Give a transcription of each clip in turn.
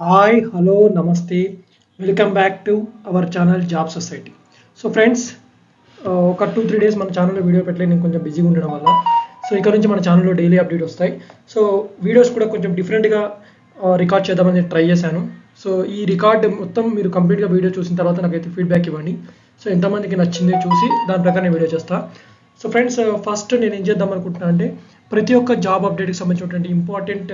Hi, hello, namaste. Welcome back to our channel Job Society. So friends, ఒక 2-3 days మన ఛానల్లో video పెట్టలేదు, నేను కొంచెం బిజీగా ఉండడం వల్ల. సో ఇక్కడ నుంచి మన ఛానల్లో డైలీ అప్డేట్ వస్తాయి. సో వీడియోస్ కూడా కొంచెం డిఫరెంట్గా రికార్డ్ చేద్దామని ట్రై చేశాను. సో ఈ రికార్డ్ మొత్తం మీరు కంప్లీట్గా వీడియో చూసిన తర్వాత నాకైతే ఫీడ్బ్యాక్ ఇవ్వండి. సో ఎంతమందికి నచ్చింది చూసి దాని ప్రకారం నేను వీడియో చేస్తాను. సో ఫ్రెండ్స్, ఫస్ట్ నేను ఏం చేద్దాం అనుకుంటున్నా అంటే ప్రతి ఒక్క జాబ్ అప్డేట్కి సంబంధించినటువంటి ఇంపార్టెంట్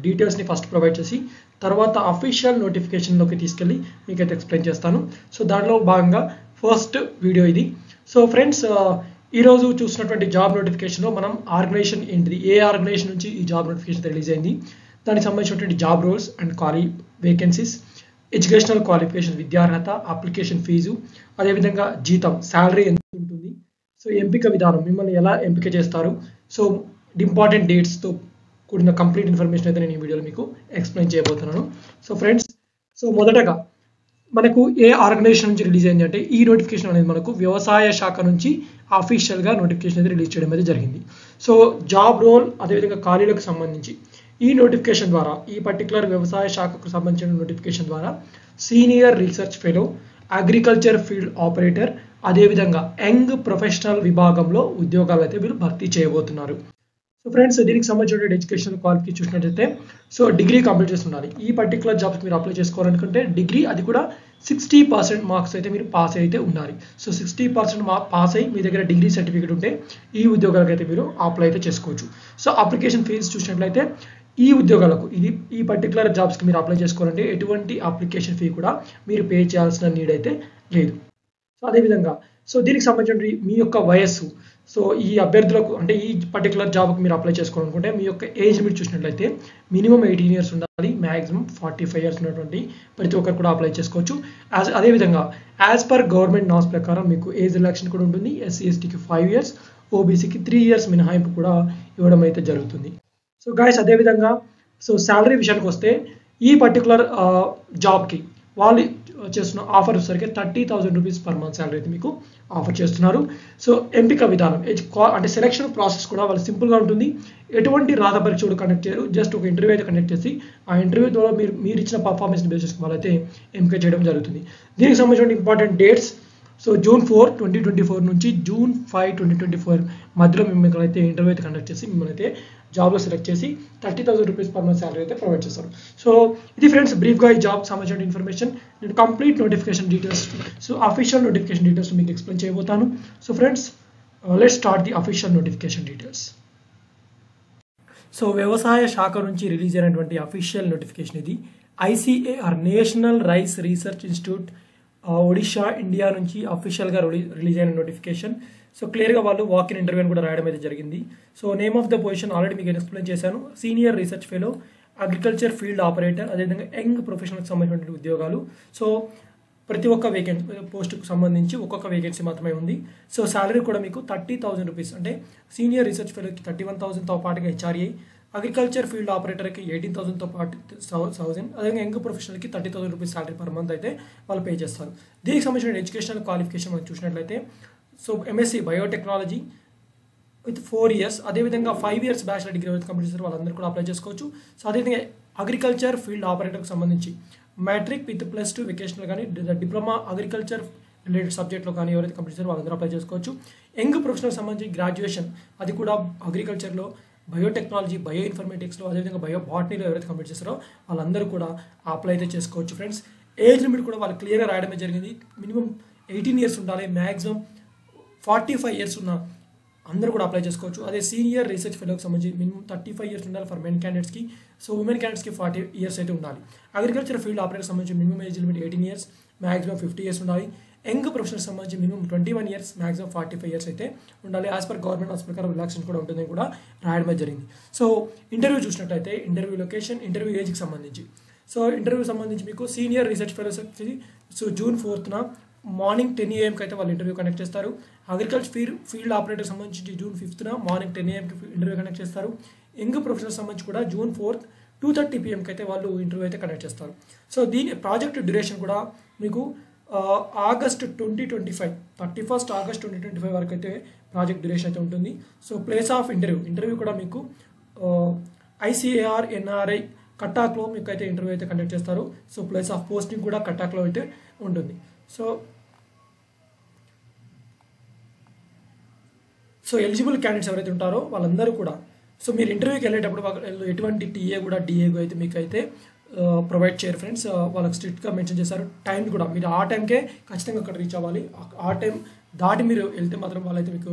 డీటెయిల్స్ని ఫస్ట్ ప్రొవైడ్ చేసి తర్వాత అఫీషియల్ నోటిఫికేషన్లోకి తీసుకెళ్ళి మీకైతే ఎక్స్ప్లెయిన్ చేస్తాను. సో దానిలో భాగంగా ఫస్ట్ వీడియో ఇది. సో ఫ్రెండ్స్, ఈరోజు చూసినటువంటి జాబ్ నోటిఫికేషన్లో మనం ఆర్గనైజేషన్ ఏంటిది, ఏ ఆర్గనైజేషన్ నుంచి ఈ జాబ్ నోటిఫికేషన్ రిలీజ్ అయింది, దానికి సంబంధించినటువంటి job roles and vacancies, educational qualification విద్యార్హత, అప్లికేషన్ ఫీజు, అదేవిధంగా జీతం శాలరీ ఎంత ఉంటుంది, సో ఎంపిక విధానం మిమ్మల్ని ఎలా ఎంపిక చేస్తారు, సో ఇంపార్టెంట్ డేట్స్తో కూడిన కంప్లీట్ ఇన్ఫర్మేషన్ అయితే నేను ఈ వీడియోలో మీకు ఎక్స్ప్లెయిన్ చేయబోతున్నాను. సో ఫ్రెండ్స్, సో మొదటగా మనకు ఏ ఆర్గనైజేషన్ నుంచి రిలీజ్ అయింది అంటే ఈ నోటిఫికేషన్ అనేది మనకు వ్యవసాయ శాఖ నుంచి అఫీషియల్గా నోటిఫికేషన్ అయితే రిలీజ్ చేయడం అయితే జరిగింది. సో జాబ్ రోల్ అదేవిధంగా ఖాళీలకు సంబంధించి ఈ నోటిఫికేషన్ ద్వారా, ఈ పర్టికులర్ వ్యవసాయ శాఖకు సంబంధించిన నోటిఫికేషన్ ద్వారా senior research fellow, agriculture field operator, అదేవిధంగా యంగ్ ప్రొఫెషనల్ విభాగంలో ఉద్యోగాలు అయితే వీళ్ళు భర్తీ చేయబోతున్నారు. సో ఫ్రెండ్స్, దీనికి సంబంధించిన ఎడ్యుకేషన్ క్వాలిఫికేషన్ చూసినట్టయితే సో డిగ్రీ కంప్లీట్ చేసి ఉండాలి. ఈ పర్టికులర్ జాబ్స్ మీరు అప్లై చేసుకోవాలనుకుంటే డిగ్రీ, అది కూడా 60% మార్క్స్ అయితే మీరు పాస్ అయితే ఉండాలి. సో 60% పాస్ అయ్యి మీ దగ్గర డిగ్రీ సర్టిఫికేట్ ఉంటే ఈ ఉద్యోగాలకు అయితే మీరు అప్లై అయితే చేసుకోవచ్చు. సో అప్లికేషన్ ఫీజు చూసినట్లయితే ఈ ఉద్యోగాలకు ఈ పర్టికులర్ జాబ్స్కి మీరు అప్లై చేసుకోవాలంటే ఎటువంటి అప్లికేషన్ ఫీ కూడా మీరు పే చేయాల్సిన నీడ్ అయితే లేదు. సో అదేవిధంగా సో దీనికి సంబంధించిన మీ యొక్క వయస్సు, సో ఈ అభ్యర్థులకు అంటే ఈ పర్టికులర్ జాబ్కి మీరు అప్లై చేసుకోవాలనుకుంటే మీ యొక్క ఏజ్ లిమిట్ చూసినట్లయితే మినిమం 18 years ఉండాలి, మ్యాక్సిమం 45 years ఉన్నటువంటి ప్రతి ఒక్కరు కూడా అప్లై చేసుకోవచ్చు. అదేవిధంగా యాజ్ పర్ గవర్నమెంట్ నామ్స్ ప్రకారం మీకు ఏజ్ రిలాక్షన్ కూడా ఉంటుంది. SC/STకి 5 years, OBCకి 3 years మినహాయింపు కూడా ఇవ్వడం అయితే జరుగుతుంది. సో గైస్, అదేవిధంగా సో శాలరీ విషయానికి వస్తే ఈ పర్టికులర్ జాబ్కి వాళ్ళు చేస్తున్న ఆఫర్ వచ్చేసరికి 30,000 రూపీస్ పర్ మంత్ శాలరీ అయితే మీకు ఆఫర్ చేస్తున్నారు. సో ఎంపిక విధానం అంటే సెలక్షన్ ప్రాసెస్ కూడా వాళ్ళు సింపుల్గా ఉంటుంది. ఎటువంటి రాత పరీక్ష కూడా కండక్ట్ చేయరు, జస్ట్ ఒక ఇంటర్వ్యూ అయితే కండక్ట్ చేసి ఆ ఇంటర్వ్యూ ద్వారా మీరు ఇచ్చిన పర్ఫార్మెన్స్ని బేస్ చేసుకుని వాళ్ళైతే ఎంపిక చేయడం జరుగుతుంది. దీనికి సంబంధించిన ఇంపార్టెంట్ డేట్స్, సో June 4, 2024 నుంచి June 5, 2024 మధ్యలో మిమ్మల్ని అయితే ఇంటర్వ్యూ అయితే కండక్ట్ చేసి మిమ్మల్ని అయితే జాబ్లో సెలెక్ట్ చేసి 30,000 రూపీస్ పర్ మంత్ శాలరీ అయితే ప్రొవైడ్ చేస్తారు. సో ఇది ఫ్రెండ్స్ బ్రీఫ్గా ఈ జాబ్ సంబంధించిన ఇన్ఫర్మేషన్. నేను complete notification details, so official notification details మీకు ఎక్స్ప్లెయిన్ చేయబోతాను. So friends, let's start the official notification details. So వ్యవసాయ శాఖ నుంచి రిలీజ్ అయినటువంటి అఫీషియల్ నోటిఫికేషన్ ఇది. ICAR national rice research institute Odisha, India నుంచి అఫీషియల్గా రిలీజ్ అయిన నోటిఫికేషన్. సో క్లియర్గా వాళ్ళు వాకిన్ ఇంటర్వ్యూ కూడా రాయడం అయితే జరిగింది. So name of the position already మీకు ఎక్స్ప్లెయిన్ చేశాను. Senior research fellow, agriculture field operator, అదేవిధంగా యంగ్ ప్రొఫెషనల్కి సంబంధించిన ఉద్యోగాలు. సో ప్రతి ఒక్క పోస్టుకు సంబంధించి ఒక్కొక్క వేకెన్సీ మాత్రమే ఉంది. సో శాలరీ కూడా మీకు 30,000 రూపీస్, అంటే సీనియర్ రీసెర్చ్ ఫెలోకి 31,000తో పాటుగా HRA, అగ్రికల్చర్ ఫీల్డ్ ఆపరేటర్కి 18,000తో పాటు 1,000, అదేవిధంగా యంగ్ ప్రొఫెషనల్కి 30,000 రూపీస్ శాలరీ పర్ మంత్ అయితే వాళ్ళు పే చేస్తారు. దీనికి సంబంధించిన ఎడ్యుకేషనల్ క్వాలిఫికేషన్ మనం చూసినట్లయితే so MSc biotechnology with 4 years, అదేవిధంగా 5 years బ్యాచిలర్ డిగ్రీ అయితే కంప్లీట్ చేస్తారు, వాళ్ళందరూ కూడా అప్లై చేసుకోవచ్చు. సో అదేవిధంగా అగ్రికల్చర్ ఫీల్డ్ ఆపరేటర్కి సంబంధించి మ్యాట్రిక్ విత్ +2 వెకేషనల్ కానీ డిప్లొమా అగ్రికల్చర్ రిలేటెడ్ సబ్జెక్ట్లో కానీ ఎవరైతే కంప్లీట్ చేస్తారో వాళ్ళందరూ అప్లై చేసుకోవచ్చు. యంగ్ ప్రొఫెషనల్ సంబంధించి గ్రాడ్యుయేషన్, అది కూడా అగ్రికల్చర్లో, బయోటెక్నాలజీ, బయో ఇన్ఫర్మేటిక్స్లో, అదేవిధంగా బయో బాటనీలో ఎవరైతే కంప్లీట్ చేస్తారో వాళ్ళందరూ కూడా అప్లై అయితే చేసుకోవచ్చు. ఫ్రెండ్స్, ఏజ్ లిమిట్ కూడా వాళ్ళు క్లియర్గా రాయడమే జరిగింది. మినిమం 18 years ఉండాలి, మ్యాక్సిమం 45 years ఉన్న అందరూ కూడా అప్లై చేసుకోవచ్చు. అదే సీనియర్ రీసెర్చ్ ఫెలోకి సంబంధించి మినిమం 35 years ఉండాలి ఫర్ మెన్ క్యాండిడేట్స్కి. సో ఉమెన్ క్యాండిడేట్స్కి 40 years అయితే ఉండాలి. అగ్రికల్చర్ ఫీల్డ్ ఆపరేటర్ సంబంధించి minimum age limit 18 years, maximum 50 years ఉండాలి. యంగ్ ప్రొఫెషనల్ సంబంధించి మినిమం 21 years, మ్యాక్సిమం 45 years అయితే ఉండాలి. యాజ్ పర్ గవర్నమెంట్ నామ్స్ ప్రకారం రిలాక్సేషన్ కూడా ఉంటుందని కూడా రాయడమే జరిగింది. సో ఇంటర్వ్యూ చూసినట్లయితే ఇంటర్వ్యూ లొకేషన్, ఇంటర్వ్యూ ఏజ్కి సంబంధించి సో ఇంటర్వ్యూ సంబంధించి మీకు senior research fellows so June 4th morning 10 AM అయితే వాళ్ళు ఇంటర్వ్యూ కండక్ట్ చేస్తారు. అగ్రికల్చర్ ఫీల్డ్ ఆపరేటర్ సంబంధించి June 5th morning 10 AM interview conduct చేస్తారు. యంగ్ ప్రొఫెషనల్ సంబంధించి కూడా June 4th 2:30 PM అయితే వాళ్ళు ఇంటర్వ్యూ అయితే కండక్ట్ చేస్తారు. సో దీని ప్రాజెక్ట్ డ్యూరేషన్ కూడా మీకు August 2025, 31st August 2025 వరకు అయితే ప్రాజెక్ట్ డ్యూరేషన్ అయితే ఉంటుంది. సో ప్లేస్ ఆఫ్ ఇంటర్వ్యూ కూడా మీకు ICAR NRI కటాక్లో మీకు అయితే ఇంటర్వ్యూ అయితే కండక్ట్ చేస్తారు. సో ప్లేస్ ఆఫ్ పోస్టింగ్ కూడా కటాక్లో అయితే ఉంటుంది. సో ఎలిజిబుల్ క్యాండిడేట్స్ ఎవరైతే ఉంటారో వాళ్ళందరూ కూడా సో మీరు ఇంటర్వ్యూకి వెళ్ళేటప్పుడు ఎటువంటి టీఏ కూడా డిఏ అయితే మీకు అయితే ప్రొవైడ్ చేయరు ఫ్రెండ్స్. వాళ్ళకి స్ట్రిక్ట్గా మెన్షన్ చేశారు. టైం కూడా మీరు ఆ టైంకే ఖచ్చితంగా అక్కడ రీచ్ అవ్వాలి. ఆ టైం దాటి మీరు వెళ్తే మాత్రం వాళ్ళైతే మీకు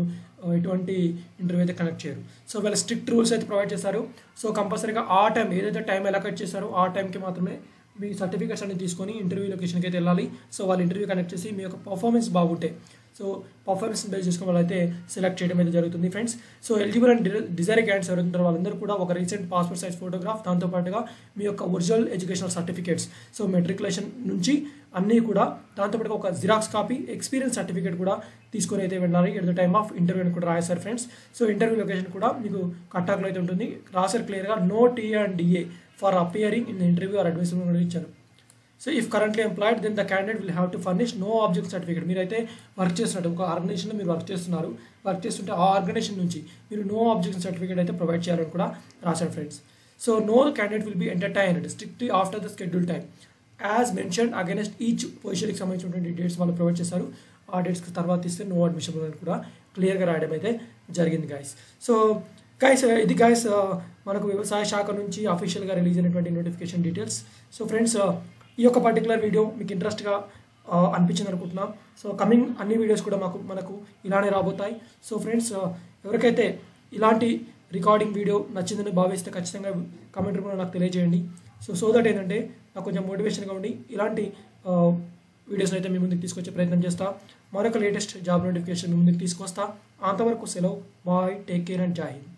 ఎటువంటి ఇంటర్వ్యూ అయితే కనెక్ట్ చేయరు. సో వాళ్ళ స్ట్రిక్ట్ రూల్స్ అయితే ప్రొవైడ్ చేశారు. సో కంపల్సరీగా ఆ టైం ఏదైతే టైం ఎలాకేట్ చేశారో ఆ టైంకి మాత్రమే మీ సర్టిఫికేట్స్ అన్ని తీసుకొని ఇంటర్వ్యూ లొకేషన్కి అయితే వెళ్ళాలి. సో వాళ్ళు ఇంటర్వ్యూ కనెక్ట్ చేసి మీ యొక్క పర్ఫార్మెన్స్ బాగుంటే సో పర్ఫార్మెన్స్ బేస్ చేసుకుని వాళ్ళైతే సెలెక్ట్ చేయడం అయితే జరుగుతుంది friends. So eligible and Dzire candidates ఎవరైతే వాళ్ళందరూ కూడా ఒక రీసెంట్ పాస్పోర్ట్ సైజ్ ఫోటోగ్రాఫ్, దాంతోపాటుగా మీ యొక్క original educational certificates, so matriculation నుంచి అన్నీ కూడా, దాంతోపాటుగా ఒక జిరాక్స్ కాపీ, ఎక్స్పీరియన్స్ సర్టిఫికేట్ కూడా తీసుకొని అయితే వెళ్ళాలి. At the time of interview అని కూడా రాశారు ఫ్రెండ్స్. సో ఇంటర్వ్యూ లొకేషన్ కూడా మీకు కటాక్లో అయితే ఉంటుంది. రాశారు క్లియర్గా, no TA and DA for appearing in interview or admission కూడా ఇచ్చారు. So if currently employed then the candidate will have to furnish no object certificate. మీరైతే వర్క్ చేస్తున్నట్టు ఒక ఆర్గనైజేషన్లో మీరు వర్క్ చేస్తుంటే ఆ ఆర్గనైజేషన్ నుంచి మీరు నో ఆబ్జెక్ట్ సర్టిఫికేట్ అయితే ప్రొవైడ్ చేయాలని కూడా రాశారు friends. So no candidate will be entertained strictly after the schedule time as mention against each పొజిషన్కి సంబంధించినటువంటి డేట్స్ వాళ్ళు ప్రొవైడ్ చేశారు. ఆ డేట్స్కి తర్వాత ఇస్తే నో అడ్మిషన్ అని కూడా క్లియర్గా రాయడం అయితే జరిగింది గాయస్. సో ఇది గాయస్ మనకు వ్యవసాయ శాఖ నుంచి అఫీషియల్గా రిలీజ్ అయినటువంటి నోటిఫికేషన్ డీటెయిల్స్. సో ఫ్రెండ్స్ ఈ యొక్క పర్టికులర్ వీడియో మీకు ఇంట్రెస్ట్గా అనిపించింది అనుకుంటున్నాం. సో కమింగ్ అన్ని వీడియోస్ కూడా మనకు ఇలానే రాబోతాయి. సో ఫ్రెండ్స్ ఎవరికైతే ఇలాంటి రికార్డింగ్ వీడియో నచ్చిందని భావిస్తే ఖచ్చితంగా కామెంట్ రూపంలో నాకు తెలియజేయండి. సో దట్ ఏంటంటే నాకు కొంచెం మోటివేషన్గా ఉండి ఇలాంటి వీడియోస్ అయితే మీ ముందుకు తీసుకొచ్చే ప్రయత్నం చేస్తా. మరొక లేటెస్ట్ జాబ్ నోటిఫికేషన్ మీ ముందుకు తీసుకొస్తా. అంతవరకు సెలవు. బాయ్, టేక్ కేర్ అండ్ జై హింద్.